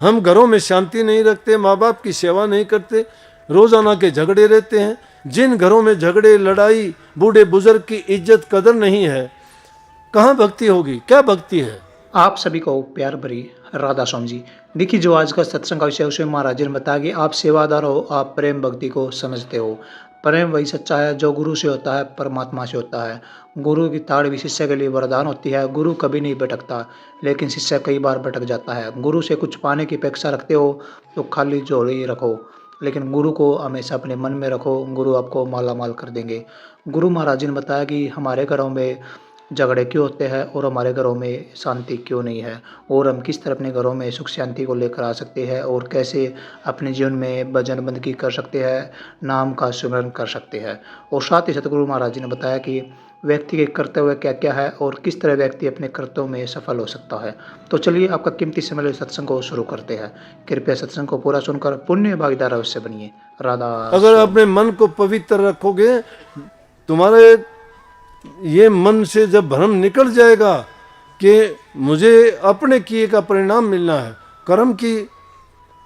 हम घरों में शांति नहीं रखते, माँ बाप की सेवा नहीं करते, रोजाना के झगड़े रहते हैं। जिन घरों में झगड़े, लड़ाई, बूढ़े बुजुर्ग की इज्जत कदर नहीं है, कहाँ भक्ति होगी? क्या भक्ति है? आप सभी को प्यार भरी राधा स्वामी जी। देखिए, जो आज का सत्संग का विषय है उसमें महाराज जी ने बताया कि आप सेवादार हो, आप प्रेम भक्ति को समझते हो। प्रेम वही सच्चा है जो गुरु से होता है, परमात्मा से होता है। गुरु की ताड़ भी शिष्य के लिए वरदान होती है। गुरु कभी नहीं भटकता, लेकिन शिष्य कई बार भटक जाता है। गुरु से कुछ पाने की अपेक्षा रखते हो तो खाली झोली रखो, लेकिन गुरु को हमेशा अपने मन में रखो। गुरु आपको माला माल कर देंगे। गुरु महाराज जी ने बताया कि हमारे घरों में झगड़े क्यों होते हैं और हमारे घरों में शांति क्यों नहीं है, और हम किस तरह अपने घरों में सुख शांति को लेकर आ सकते हैं, और कैसे अपने जीवन में भजन बंदगी कर सकते हैं, नाम का स्मरण कर सकते हैं। और साथ ही सतगुरु महाराज जी ने बताया कि व्यक्ति के कर्तव्य क्या क्या है और किस तरह व्यक्ति अपने कर्तव्यों में सफल हो सकता है। तो चलिए, आपका कीमती समय सत्संग को शुरू करते हैं। कृपया सत्संग को पूरा सुनकर पुण्य भागीदार अवश्य बनिए। राधा अगर अपने मन को पवित्र रखोगे, तुम्हारे ये मन से जब भ्रम निकल जाएगा कि मुझे अपने किए का परिणाम मिलना है, कर्म की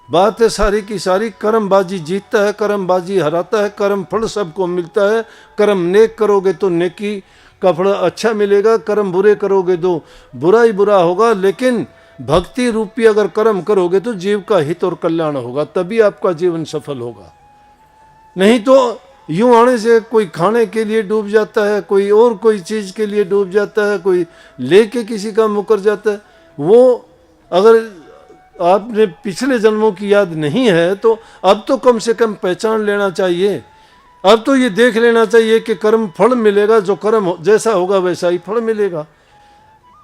बात है सारी की सारी, कर्मबाजी जीतता है, कर्मबाजी हराता है, कर्म फल सबको मिलता है। कर्म नेक करोगे तो नेकी का फल अच्छा मिलेगा, कर्म बुरे करोगे तो बुरा ही बुरा होगा। लेकिन भक्ति रूपी अगर कर्म करोगे तो जीव का हित और कल्याण होगा, तभी आपका जीवन सफल होगा। नहीं तो यूं आने से कोई खाने के लिए डूब जाता है, कोई और कोई चीज के लिए डूब जाता है, कोई लेके किसी का मुकर जाता है। वो अगर आपने पिछले जन्मों की याद नहीं है तो अब तो कम से कम पहचान लेना चाहिए। अब तो ये देख लेना चाहिए कि कर्म फल मिलेगा, जो कर्म जैसा होगा वैसा ही फल मिलेगा।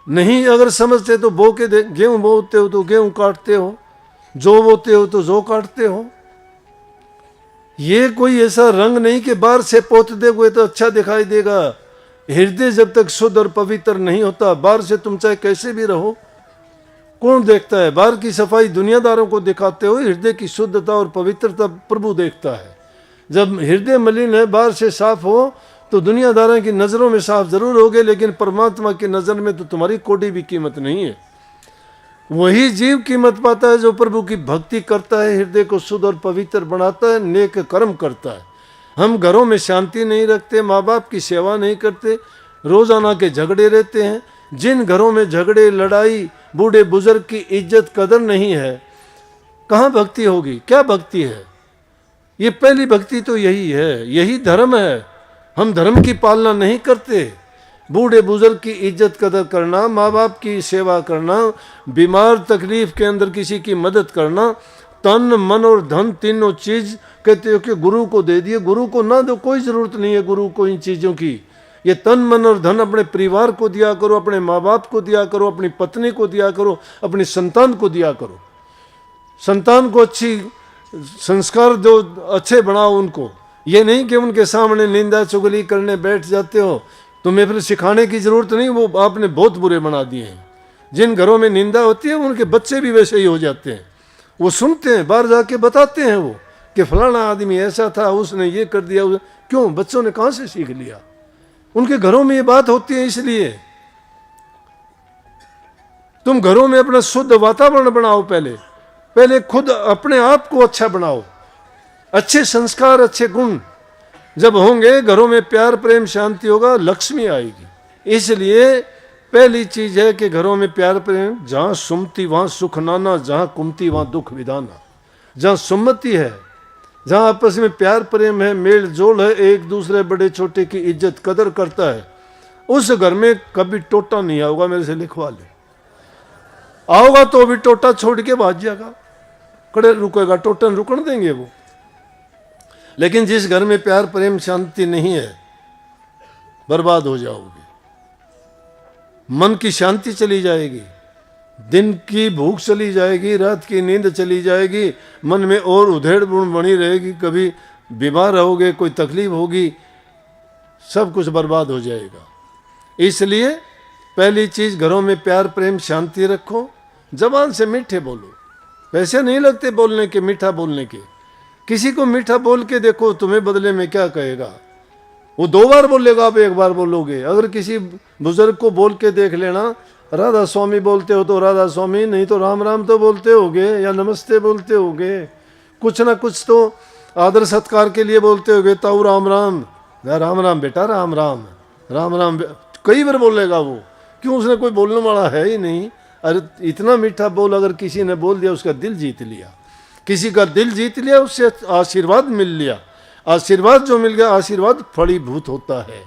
नहीं अगर समझते तो बो के गेहूं बोते हो तो गेहूं काटते हो, जो बोते हो तो जो काटते हो। ये कोई ऐसा रंग नहीं कि बाहर से पोत दोगे तो अच्छा दिखाई देगा। हृदय जब तक शुद्ध और पवित्र नहीं होता, बाहर से तुम चाहे कैसे भी रहो, कौन देखता है? बाहर की सफाई दुनियादारों को दिखाते हो, हृदय की शुद्धता और पवित्रता प्रभु देखता है। जब हृदय मलिन है, बाहर से साफ हो तो दुनियादारों की नजरों में साफ जरूर होगे, लेकिन परमात्मा की नजर में तो तुम्हारी कोड़ी भी कीमत नहीं है। वही जीव कीमत पाता है जो प्रभु की भक्ति करता है, हृदय को शुद्ध और पवित्र बनाता है, नेक कर्म करता है। हम घरों में शांति नहीं रखते, माँ बाप की सेवा नहीं करते, रोजाना के झगड़े रहते हैं। जिन घरों में झगड़े, लड़ाई, बूढ़े बुजुर्ग की इज्जत कदर नहीं है, कहाँ भक्ति होगी? क्या भक्ति है? ये पहली भक्ति तो यही है, यही धर्म है। हम धर्म की पालना नहीं करते। बूढ़े बुजुर्ग की इज्जत कदर करना, माँ बाप की सेवा करना, बीमार तकलीफ के अंदर किसी की मदद करना, तन मन और धन तीनों चीज कहते हो कि गुरु को दे दिए, गुरु को ना दो, कोई जरूरत नहीं है गुरु को इन चीजों की। ये तन मन और धन अपने परिवार को दिया करो, अपने माँ बाप को दिया करो, अपनी पत्नी को दिया करो, अपनी संतान को दिया करो। संतान को अच्छी संस्कार दो, अच्छे बनाओ उनको। ये नहीं कि उनके सामने निंदा चुगली करने बैठ जाते हो, तुम्हें फिर सिखाने की जरूरत नहीं, वो आपने बहुत बुरे बना दिए हैं। जिन घरों में निंदा होती है उनके बच्चे भी वैसे ही हो जाते हैं। वो सुनते हैं, बाहर जाके बताते हैं वो कि फलाना आदमी ऐसा था, उसने ये कर दिया। क्यों? बच्चों ने कहाँ से सीख लिया? उनके घरों में ये बात होती है। इसलिए तुम घरों में अपना शुद्ध वातावरण बनाओ, पहले खुद अपने आप को अच्छा बनाओ। अच्छे संस्कार, अच्छे गुण जब होंगे, घरों में प्यार प्रेम शांति होगा, लक्ष्मी आएगी। इसलिए पहली चीज है कि घरों में प्यार प्रेम, जहां सुमति वहां सुख नाना, जहां कुमति वहां दुख विदाना। जहां सुमति है, जहां आपस में प्यार प्रेम है, मेल जोल है, एक दूसरे बड़े छोटे की इज्जत कदर करता है, उस घर में कभी टोटा नहीं आऊगा। मेरे से लिखवा ले, आओगा तो भी टोटा छोड़ के भाग जाएगा, कड़े रुकेगा, टोटन रुकन देंगे वो। लेकिन जिस घर में प्यार प्रेम शांति नहीं है, बर्बाद हो जाओगे। मन की शांति चली जाएगी, दिन की भूख चली जाएगी, रात की नींद चली जाएगी, मन में और उधेड़ बुन बनी रहेगी, कभी बीमार रहोगे, कोई तकलीफ होगी, सब कुछ बर्बाद हो जाएगा। इसलिए पहली चीज, घरों में प्यार प्रेम शांति रखो। जबान से मीठे बोलो, पैसे नहीं लगते बोलने के, मीठा बोलने के। किसी को मीठा बोल के देखो, तुम्हें बदले में क्या कहेगा। वो 2 बार बोलेगा, आप 1 बार बोलोगे। अगर किसी बुजुर्ग को बोल के देख लेना, राधा स्वामी बोलते हो तो राधा स्वामी, नहीं तो राम राम तो बोलते होगे या नमस्ते बोलते होगे, कुछ ना कुछ तो आदर सत्कार के लिए बोलते होगे। ताऊ राम राम, राम राम बेटा, राम राम, राम राम कई बार बोलेगा वो, क्यों? उसने कोई बोलने वाला है ही नहीं। अरे इतना मीठा बोल अगर किसी ने बोल दिया, उसका दिल जीत लिया, किसी का दिल जीत लिया, उससे आशीर्वाद मिल लिया। आशीर्वाद जो मिल गया, आशीर्वाद फलीभूत होता है।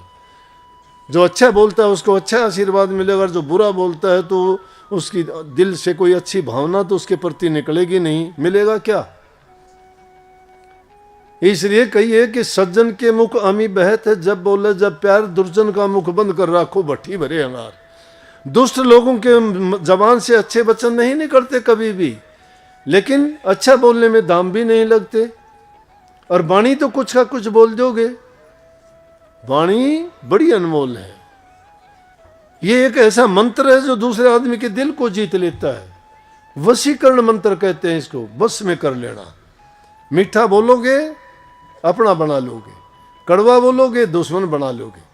जो अच्छा बोलता है उसको अच्छा आशीर्वाद मिलेगा, जो बुरा बोलता है तो उसकी दिल से कोई अच्छी भावना तो उसके प्रति निकलेगी नहीं, मिलेगा क्या? इसलिए कहिए कि सज्जन के मुख अमी बहत है जब बोले जब प्यार, दुर्जन का मुख बंद कर रखो भट्टी भरे अंगार। दुष्ट लोगों के जबान से अच्छे वचन नहीं निकलते कभी भी, लेकिन अच्छा बोलने में दाम भी नहीं लगते। और वाणी तो कुछ का कुछ बोल दोगे, वाणी बड़ी अनमोल है। ये एक ऐसा मंत्र है जो दूसरे आदमी के दिल को जीत लेता है। वशीकरण मंत्र कहते हैं इसको, बस में कर लेना। मीठा बोलोगे अपना बना लोगे, कड़वा बोलोगे दुश्मन बना लोगे।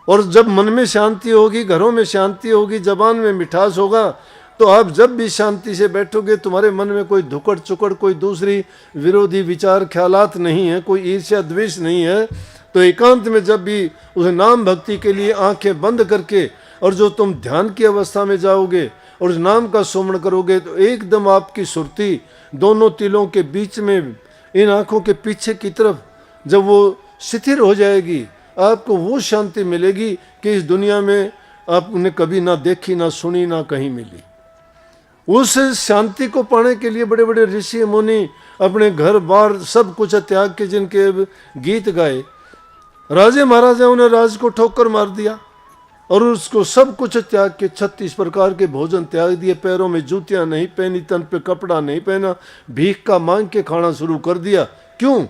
और जब मन में शांति होगी, घरों में शांति होगी, जबान में मिठास होगा, तो आप जब भी शांति से बैठोगे, तुम्हारे मन में कोई धुकड़ चुकड़, कोई दूसरी विरोधी विचार ख्यालात नहीं है, कोई ईर्ष्या द्वेष नहीं है। तो एकांत में जब भी उस नाम भक्ति के लिए आंखें बंद करके, और जो तुम ध्यान की अवस्था में जाओगे और उस नाम का सुमरण करोगे, तो एकदम आपकी सुरती दोनों तिलों के बीच में, इन आंखों के पीछे की तरफ जब वो शिथिर हो जाएगी, आपको वो शांति मिलेगी कि इस दुनिया में आपने कभी ना देखी, ना सुनी, ना कहीं मिली। उस शांति को पाने के लिए बड़े बड़े ऋषि मुनि अपने घर बार सब कुछ त्याग के, जिनके गीत गाए, राजे महाराजाओं ने राज को ठोकर मार दिया और उसको सब कुछ त्याग के 36 प्रकार के भोजन त्याग दिए, पैरों में जूतियां नहीं पहनी, तन पे कपड़ा नहीं पहना, भीख का मांग के खाना शुरू कर दिया। क्यों?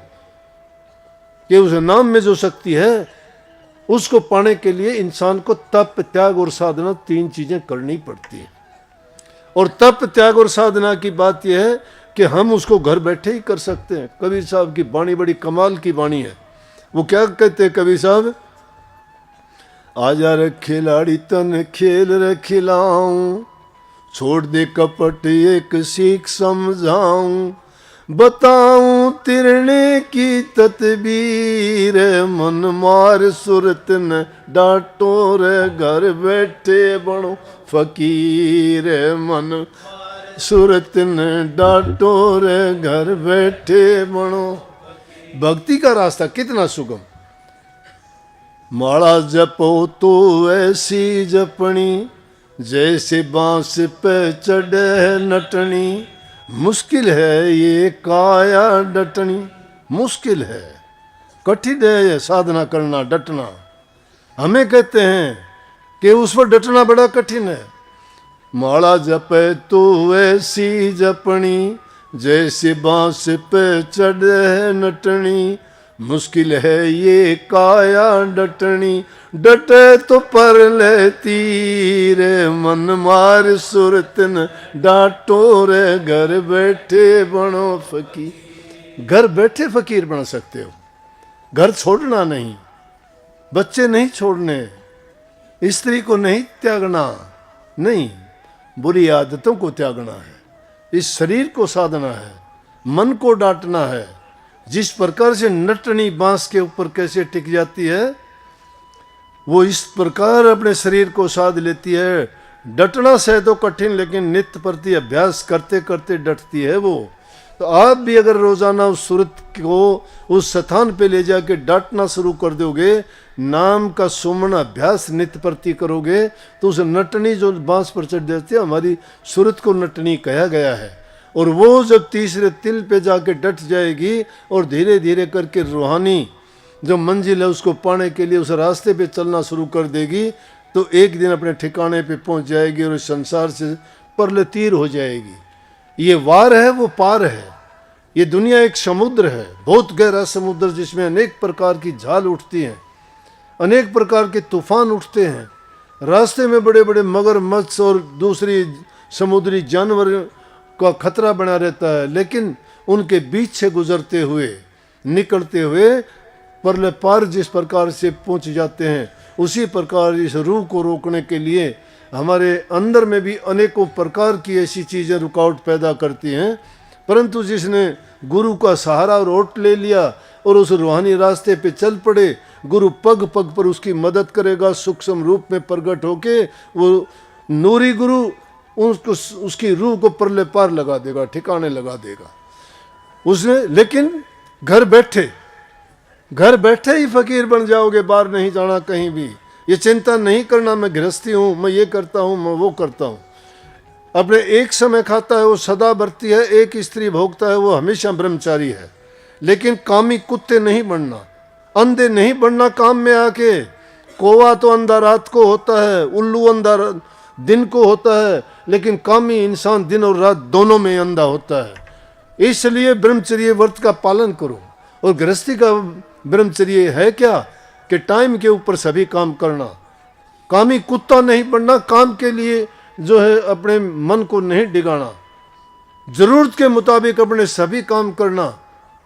कि उस नाम में जो शक्ति है उसको पाने के लिए इंसान को तप, त्याग और साधना, 3 चीजें करनी पड़ती है। और तप, त्याग और साधना की बात यह है कि हम उसको घर बैठे ही कर सकते हैं। कबीर साहब की वाणी बड़ी कमाल की वाणी है। वो क्या कहते हैं कबीर साहब? आजा रे खिलाड़ी तन खेल रे खिलाऊं, छोड़ दे कपट एक सीख समझाऊं, बताऊं तिरने की तदबीर, मन मार सुरत न डांटो रे, घर बैठे बनो फकीर, मन सुरत न डांटो रे, घर बैठे बनो। भक्ति का रास्ता कितना सुगम। माला जपो तो ऐसी जपनी, जैसे बांस पे चढ़े नटनी, मुश्किल है ये काया डटनी। मुश्किल है, कठिन है ये साधना करना, डटना। हमें कहते हैं कि उस पर डटना बड़ा कठिन है। माला जपे तो ऐसी जपनी, जैसे बांस पे चढ़े नटनी, मुश्किल है ये काया डटनी, डटे तो पर ले तीर, मन मार सुरत न डांटो रे, घर बैठे बनो फकीर। घर बैठे फकीर बन सकते हो, घर छोड़ना नहीं, बच्चे नहीं छोड़ने, स्त्री को नहीं त्यागना, नहीं, बुरी आदतों को त्यागना है, इस शरीर को साधना है, मन को डांटना है। जिस प्रकार से नटनी बांस के ऊपर कैसे टिक जाती है, वो इस प्रकार अपने शरीर को साध लेती है। डटना से तो कठिन, लेकिन नित्य प्रति अभ्यास करते करते डटती है वो। तो आप भी अगर रोजाना उस सूरत को उस स्थान पे ले जाके डांटना शुरू कर दोगे, नाम का सुमन अभ्यास नित्य प्रति करोगे, तो उस नटनी जो बांस पर चढ़ जाती है, हमारी सूरत को नटनी कहा गया है। और वो जब तीसरे तिल पे जाके डट जाएगी और धीरे धीरे करके रूहानी जो मंजिल है उसको पाने के लिए उस रास्ते पे चलना शुरू कर देगी, तो एक दिन अपने ठिकाने पे पहुंच जाएगी और इस संसार से परलतीर हो जाएगी। ये वार है, वो पार है। ये दुनिया एक समुद्र है, बहुत गहरा समुद्र, जिसमें अनेक प्रकार की झाल उठती हैं, अनेक प्रकार के तूफान उठते हैं। रास्ते में बड़े बड़े मगरमच्छ और दूसरी समुद्री जानवर का खतरा बना रहता है, लेकिन उनके बीच से गुजरते हुए, निकलते हुए परले पार जिस प्रकार से पहुंच जाते हैं, उसी प्रकार इस रूह को रोकने के लिए हमारे अंदर में भी अनेकों प्रकार की ऐसी चीज़ें रुकावट पैदा करती हैं, परंतु जिसने गुरु का सहारा और ओट ले लिया और उस रूहानी रास्ते पे चल पड़े, गुरु पग पग पर उसकी मदद करेगा, सूक्ष्म रूप में प्रकट होके वो नूरी गुरु उसको उसकी रूह को परले पार लगा देगा, ठिकाने लगा देगा उसने। लेकिन घर बैठे ही फकीर बन जाओगे, बाहर नहीं जाना कहीं भी, ये चिंता नहीं करना मैं गृहस्थी हूँ, मैं ये करता हूँ, मैं वो करता हूँ। अपने एक समय खाता है वो सदा बरती है, एक स्त्री भोगता है वो हमेशा ब्रह्मचारी है। लेकिन कामी कुत्ते नहीं बनना, अंधे नहीं बनना काम में आके। कौवा तो अंधा रात को होता है, उल्लू अंधा दिन को होता है, लेकिन कामी इंसान दिन और रात दोनों में अंधा होता है। इसलिए ब्रह्मचर्य व्रत का पालन करो। और गृहस्थी का ब्रह्मचर्य है क्या कि टाइम के ऊपर सभी काम करना, कामी कुत्ता नहीं बनना, काम के लिए जो है अपने मन को नहीं डिगाना, जरूरत के मुताबिक अपने सभी काम करना।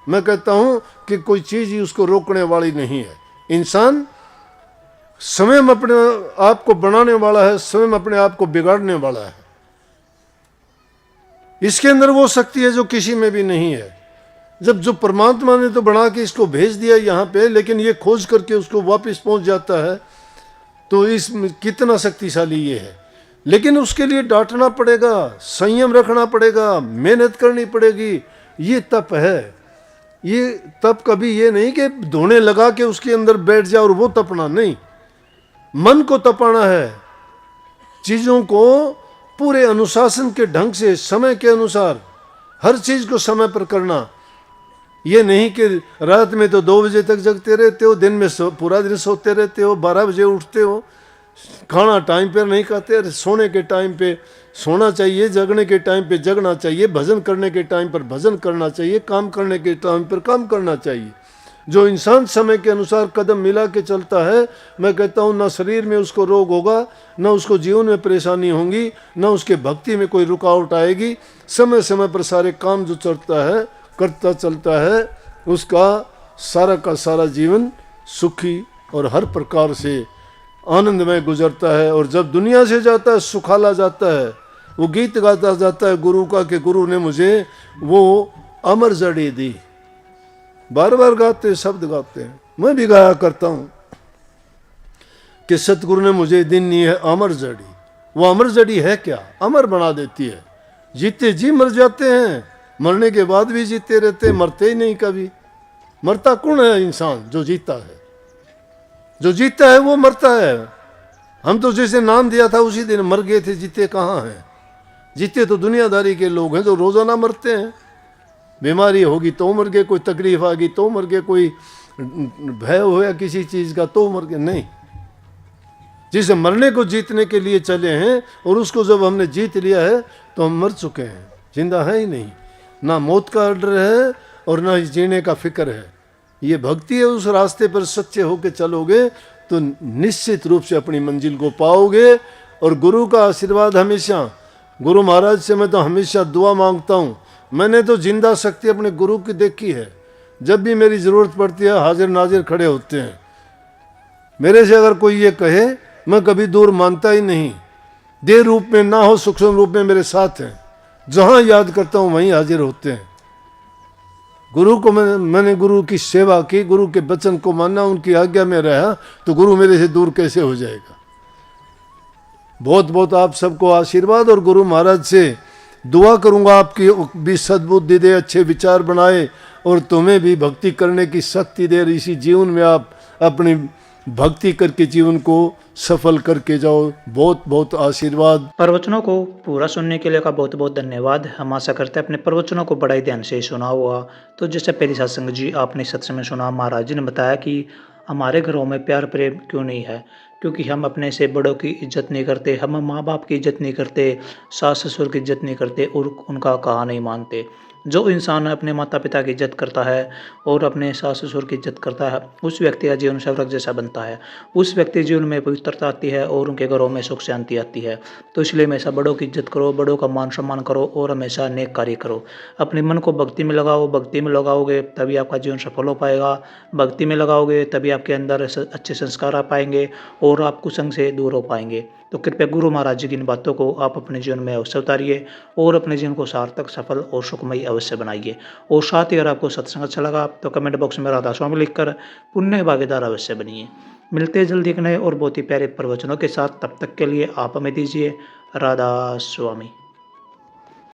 मैं कहता हूं कि कोई चीज ही उसको रोकने वाली नहीं है। इंसान स्वयं अपने आप को बनाने वाला है, स्वयं अपने आप को बिगाड़ने वाला है। इसके अंदर वो शक्ति है जो किसी में भी नहीं है। जब जो परमात्मा ने तो बना के इसको भेज दिया यहाँ पे, लेकिन ये खोज करके उसको वापस पहुंच जाता है, तो इसमें कितना शक्तिशाली ये है। लेकिन उसके लिए डांटना पड़ेगा, संयम रखना पड़ेगा, मेहनत करनी पड़ेगी। ये तप है। ये तप कभी ये नहीं कि धोने लगा के उसके अंदर बैठ जाओ और वो तपना नहीं। मन को तपाना है, चीजों को पूरे अनुशासन के ढंग से समय के अनुसार हर चीज को समय पर करना। ये नहीं कि रात में तो 2 बजे तक जगते रहते हो, दिन में पूरा दिन सोते रहते हो, 12 बजे उठते हो, खाना टाइम पर नहीं खाते, सोने के टाइम पे सोना चाहिए, जगने के टाइम पे जगना चाहिए, भजन करने के टाइम पर भजन करना चाहिए, काम करने के टाइम पर काम करना चाहिए। जो इंसान समय के अनुसार कदम मिला के चलता है, मैं कहता हूँ ना शरीर में उसको रोग होगा, ना उसको जीवन में परेशानी होगी, ना उसके भक्ति में कोई रुकावट आएगी। समय समय पर सारे काम जो चलता है करता चलता है, उसका सारा का सारा जीवन सुखी और हर प्रकार से आनंदमय गुजरता है। और जब दुनिया से जाता है सुखाला जाता है, वो गीत गाता जाता है गुरु का कि गुरु ने मुझे वो अमर जड़ी दी। बार बार गाते शब्द गाते हैं, मैं भी गाया करता हूँ कि सतगुरु ने मुझे दिन दी है अमर जड़ी। वो अमर जड़ी है क्या? अमर बना देती है। जीते जी मर जाते हैं, मरने के बाद भी जीते रहते, मरते ही नहीं कभी। मरता कौन है? इंसान जो जीता है। जो जीता है वो मरता है। हम तो जैसे नाम दिया था उसी दिन मर गए थे, जीते कहाँ हैं? जीते तो दुनियादारी के लोग हैं जो रोजाना मरते हैं। बीमारी होगी तो मर गए, कोई तकलीफ आ गई तो मर गए, कोई भय हो गया किसी चीज का तो मर गए। नहीं, जिसे मरने को जीतने के लिए चले हैं और उसको जब हमने जीत लिया है तो हम मर चुके हैं, जिंदा है ही नहीं। ना मौत का डर है और ना जीने का फिक्र है। ये भक्ति है। उस रास्ते पर सच्चे होके चलोगे तो निश्चित रूप से अपनी मंजिल को पाओगे। और गुरु का आशीर्वाद हमेशा, गुरु महाराज से मैं तो हमेशा दुआ मांगता हूँ। मैंने तो जिंदा शक्ति अपने गुरु की देखी है। जब भी मेरी ज़रूरत पड़ती है हाजिर नाजिर खड़े होते हैं। मेरे से अगर कोई ये कहे, मैं कभी दूर मानता ही नहीं। देह रूप में ना हो, सूक्ष्म रूप में मेरे साथ हैं। जहाँ याद करता हूँ वहीं हाजिर होते हैं। गुरु को मैंने गुरु की सेवा की, गुरु के वचन को माना, उनकी आज्ञा में रहा, तो गुरु मेरे से दूर कैसे हो जाएगा। बहुत बहुत आप सबको आशीर्वाद। और गुरु महाराज से दुआ करूंगा आपकी भी सद्बुद्धि दे, अच्छे विचार बनाए और तुम्हें भी भक्ति करने की शक्ति दे। इसी जीवन में आप अपनी भक्ति करके जीवन को सफल करके जाओ। बहुत बहुत आशीर्वाद। प्रवचनों को पूरा सुनने के लिए का बहुत बहुत धन्यवाद। हम आशा करते हैं अपने प्रवचनों को बड़ा ही ध्यान से सुना हुआ। तो जैसे पहली सत्संग जी आपने सत्संग में सुना, महाराज जी ने बताया कि हमारे घरों में प्यार प्रेम क्यों नहीं है, क्योंकि हम अपने से बड़ों की इज्जत नहीं करते, हम माँ बाप की इज्जत नहीं करते, सास ससुर की इज्जत नहीं करते और उनका कहा नहीं मानते। जो इंसान अपने माता पिता की इज्जत करता है और अपने सास ससुर की इज्जत करता है, उस व्यक्ति का जीवन स्वर्ग जैसा बनता है। उस व्यक्ति जीवन में पवित्रता आती है और उनके घरों में सुख शांति आती है। तो इसलिए हमेशा बड़ों की इज्जत करो, बड़ों का मान सम्मान करो और हमेशा नेक कार्य करो। अपने मन को भक्ति में लगाओ। भक्ति में लगाओगे तभी आपका जीवन सफल हो पाएगा। भक्ति में लगाओगे तभी आपके अंदर अच्छे संस्कार आ पाएंगे और आप कुसंग से दूर हो पाएंगे। तो कृपया गुरु महाराज जी की इन बातों को आप अपने जीवन में अवश्य उतारिए और अपने जीवन को सार्थक, सफल और सुखमयी अवश्य बनाइए। और साथ ही अगर आपको सत्संग अच्छा लगा तो कमेंट बॉक्स में राधा स्वामी लिखकर पुण्य भागीदार अवश्य बनिए। मिलते हैं जल्दी एक नए और बहुत ही प्यारे प्रवचनों के साथ। तब तक के लिए आप हमें दीजिए राधा स्वामी।